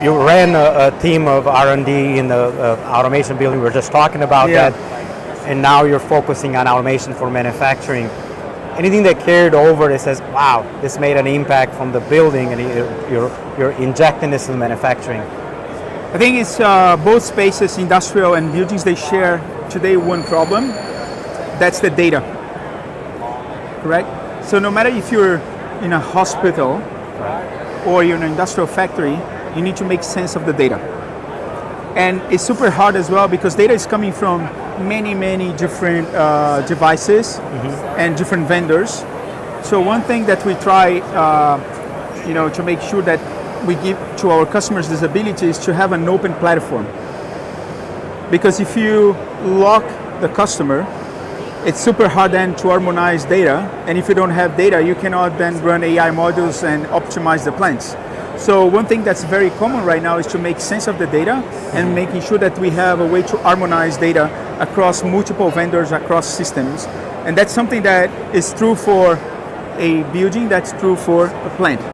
You ran a team of R&D in the automation building. We were just talking about that. And now you're focusing on automation for manufacturing. Anything that carried over that says, wow, this made an impact from the building and you're injecting this in manufacturing? I think it's both spaces, industrial and buildings, they share today one problem. That's the data, correct? So no matter if you're in a hospital or you're in an industrial factory, you need to make sense of the data. And it's super hard as well because data is coming from many different devices and different vendors. So one thing that we try to make sure that we give to our customers this ability is to have an open platform. Because if you lock the customer, it's super hard then to harmonize data. And if you don't have data, you cannot then run AI models and optimize the plants. So one thing that's very common right now is to make sense of the data and making sure that we have a way to harmonize data across multiple vendors, across systems. And that's something that is true for a building, that's true for a plant.